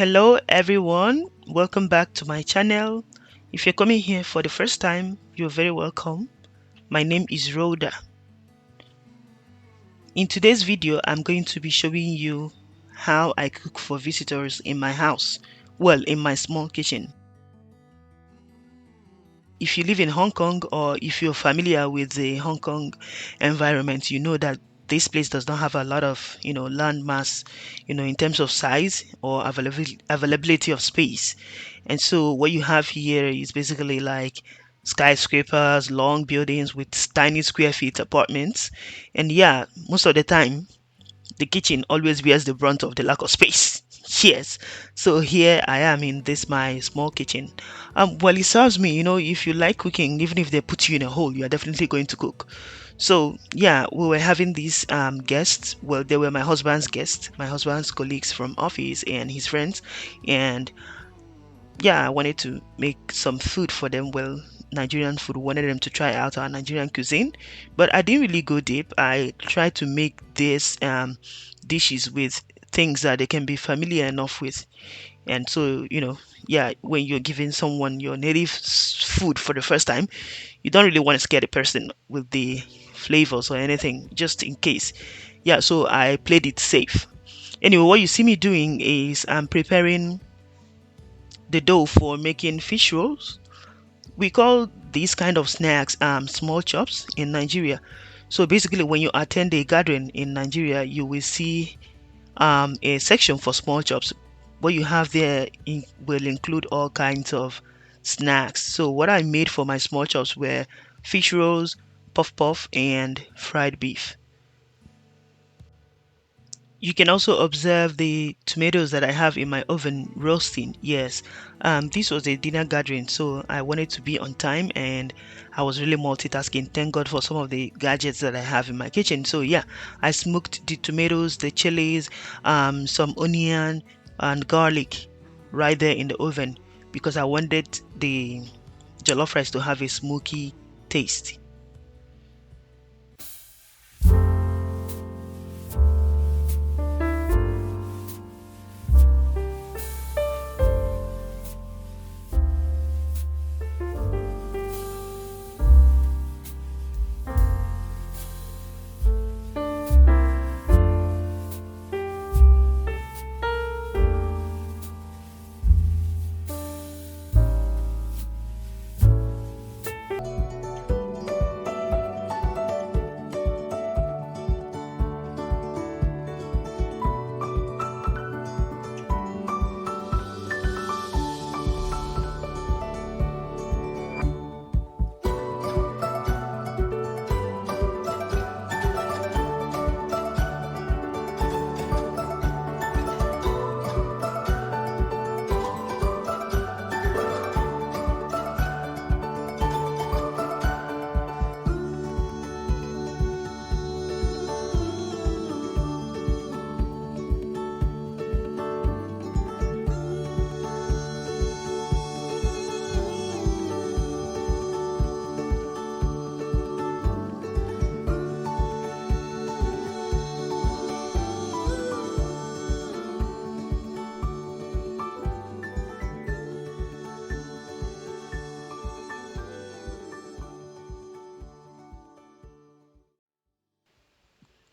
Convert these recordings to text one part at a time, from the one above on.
Hello everyone, welcome back to my channel. If you're coming here for the first time, you're very welcome. My name is Rhoda. In today's video, I'm going to be showing you how I cook for visitors in my house. Well, in my small kitchen. If you live in Hong Kong or if you're familiar with the Hong Kong environment, you know that this place does not have a lot of, land mass, in terms of size or availability of space. And so what you have here is basically like skyscrapers, long buildings with tiny square feet apartments. And yeah, most of the time the kitchen always bears the brunt of the lack of space. Yes. So here I am in this my small kitchen. Well, it serves me, if you like cooking, even if they put you in a hole, you are definitely going to cook. So yeah, we were having these guests. Well, they were my husband's guests, my husband's colleagues from office and his friends. And yeah, I wanted to make some food for them. Well, Nigerian food, wanted them to try out our Nigerian cuisine, but I didn't really go deep. I tried to make these dishes with things that they can be familiar enough with. And so, yeah, when you're giving someone your native food for the first time, you don't really want to scare the person with the flavors or anything, just in case. Yeah, so I played it safe. Anyway, what you see me doing is I'm preparing the dough for making fish rolls. We call these kind of snacks small chops in Nigeria. So basically, when you attend a gathering in Nigeria, you will see a section for small chops. What you have there will include all kinds of snacks. So what I made for my small chops were fish rolls, puff puff, and fried beef. You can also observe the tomatoes that I have in my oven roasting. Yes, this was a dinner gathering, so I wanted to be on time and I was really multitasking. Thank God for some of the gadgets that I have in my kitchen. So yeah, I smoked the tomatoes, the chilies, some onion and garlic right there in the oven because I wanted the jollof rice to have a smoky taste.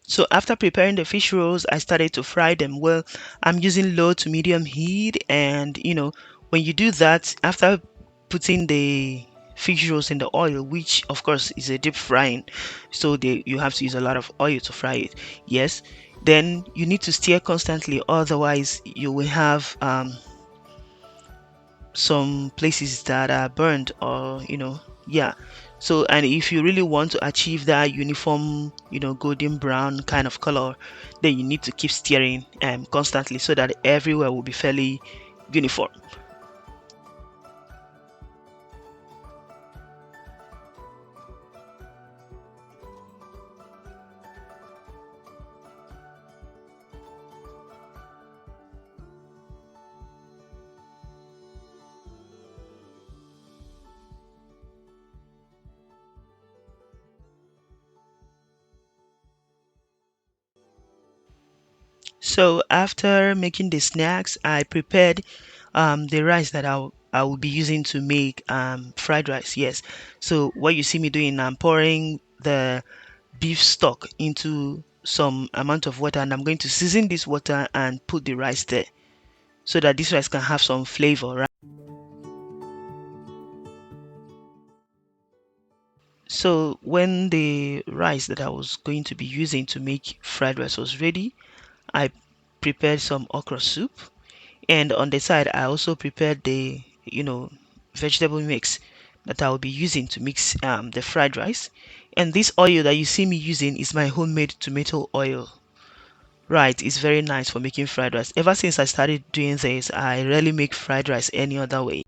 So after preparing the fish rolls, I started to fry them. Well, I'm using low to medium heat, and when you do that, after putting the fish rolls in the oil, which of course is a deep frying, so you have to use a lot of oil to fry it. Yes, then you need to stir constantly, otherwise you will have some places that are burned or yeah. So and if you really want to achieve that uniform golden brown kind of color, then you need to keep stirring constantly so that everywhere will be fairly uniform. So after making the snacks, I prepared the rice that I will be using to make fried rice. Yes. So what you see me doing, I'm pouring the beef stock into some amount of water, and I'm going to season this water and put the rice there so that this rice can have some flavor, right? So when the rice that I was going to be using to make fried rice was ready, I prepared some okra soup, and on the side I also prepared the vegetable mix that I will be using to mix the fried rice. And this oil that you see me using is my homemade tomato oil. Right, it's very nice for making fried rice. Ever since I started doing this, I rarely make fried rice any other way.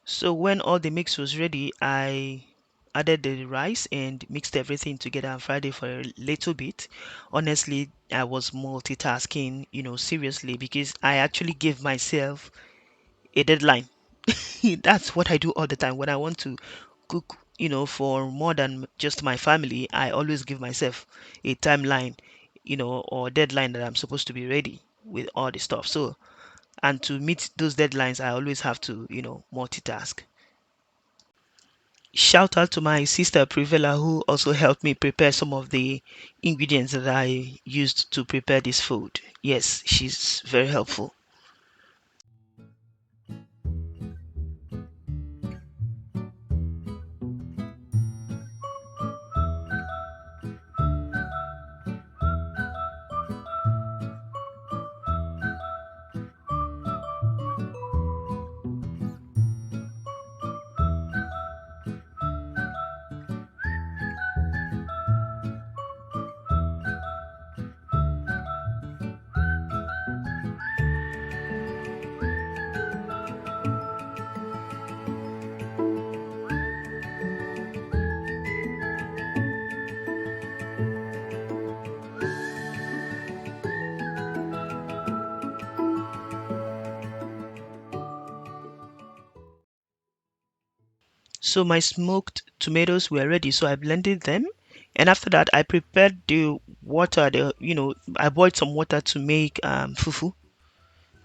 So when all the mix was ready, I added the rice and mixed everything together and fried it for a little bit. Honestly, I was multitasking, seriously, because I actually gave myself a deadline. That's what I do all the time when I want to cook, for more than just my family. I always give myself a timeline, or deadline that I'm supposed to be ready with all the stuff. So, and to meet those deadlines, I always have to, multitask. Shout out to my sister Privella, who also helped me prepare some of the ingredients that I used to prepare this food. Yes, she's very helpful. So my smoked tomatoes were ready, so I blended them. And after that, I prepared the water. I boiled some water to make fufu.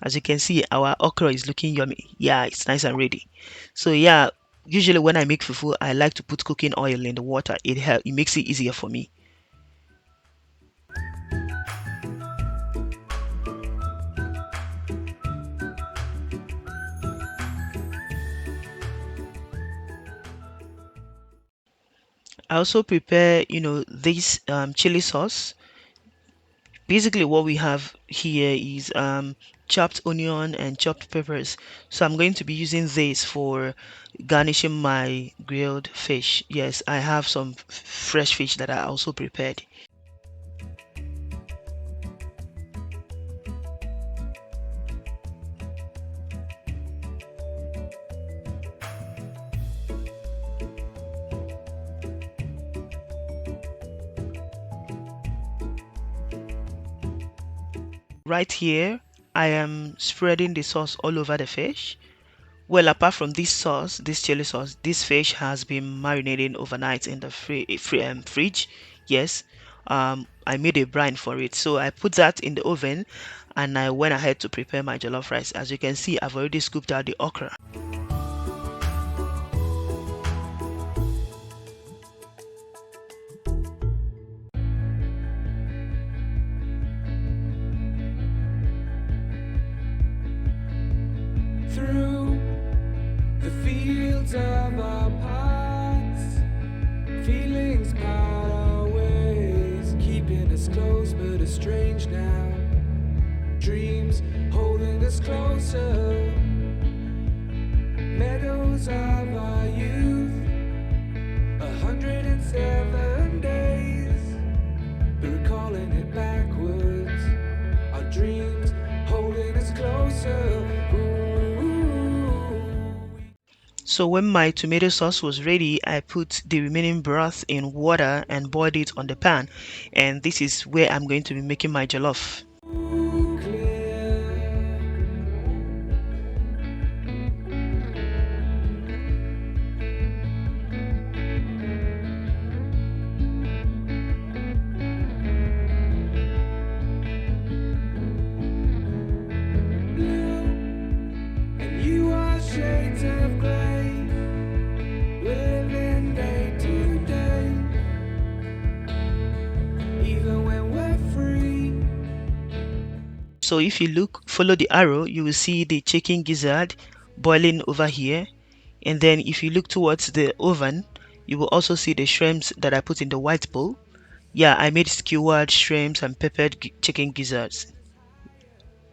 As you can see, our okra is looking yummy. Yeah, it's nice and ready. So yeah, usually when I make fufu, I like to put cooking oil in the water. It makes it easier for me. I also prepare, this chili sauce. Basically, what we have here is chopped onion and chopped peppers. So I'm going to be using this for garnishing my grilled fish. Yes, I have some fresh fish that I also prepared. Right here, I am spreading the sauce all over the fish. Well, apart from this sauce, this chili sauce, this fish has been marinating overnight in the fridge. Yes, I made a brine for it. So I put that in the oven and I went ahead to prepare my jollof rice. As you can see, I've already scooped out the okra. Through the fields of our paths, feelings part our ways, keeping us close but estranged now. Dreams holding us closer, meadows of our youth, 107 days, but recalling it backwards. Our dreams holding us closer. So when my tomato sauce was ready, I put the remaining broth in water and boiled it on the pan. And this is where I'm going to be making my jollof. So if you follow the arrow, you will see the chicken gizzard boiling over here. And then if you look towards the oven, you will also see the shrimps that I put in the white bowl. Yeah, I made skewered shrimps and peppered chicken gizzards.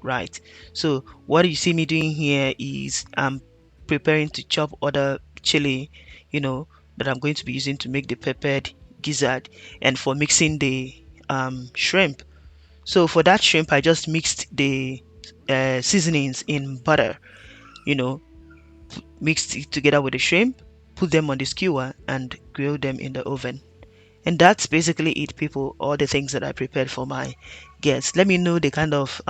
Right. So what you see me doing here is I'm preparing to chop other chili, that I'm going to be using to make the peppered gizzard and for mixing the shrimp. So for that shrimp, I just mixed the seasonings in butter, you know, mixed it together with the shrimp, put them on the skewer and grill them in the oven. And that's basically it, people. All the things that I prepared for my guests. Let me know the kind of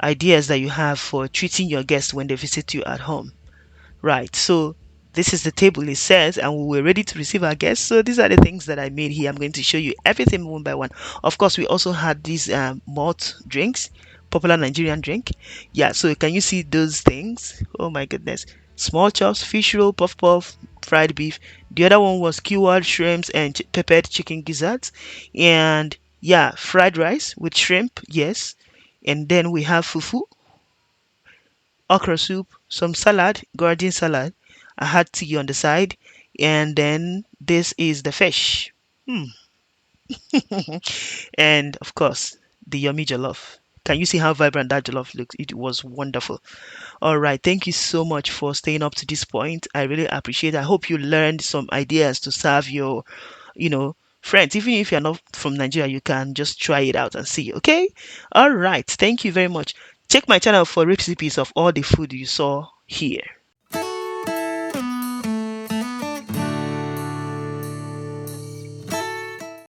ideas that you have for treating your guests when they visit you at home. Right. So this is the table it says, and we were ready to receive our guests. So these are the things that I made here. I'm going to show you everything one by one. Of course, we also had these malt drinks, popular Nigerian drink. Yeah. So can you see those things? Oh my goodness. Small chops, fish roll, puff puff, fried beef. The other one was keyword shrimps and peppered chicken gizzards. And yeah, fried rice with shrimp. Yes. And then we have fufu, okra soup, some salad, garden salad. I had tea on the side, and then this is the fish. Hmm. And of course, the yummy jollof. Can you see how vibrant that jollof looks? It was wonderful. All right, thank you so much for staying up to this point. I really appreciate it. I hope you learned some ideas to serve your, friends. Even if you're not from Nigeria, you can just try it out and see, okay? All right, thank you very much. Check my channel for recipes of all the food you saw here.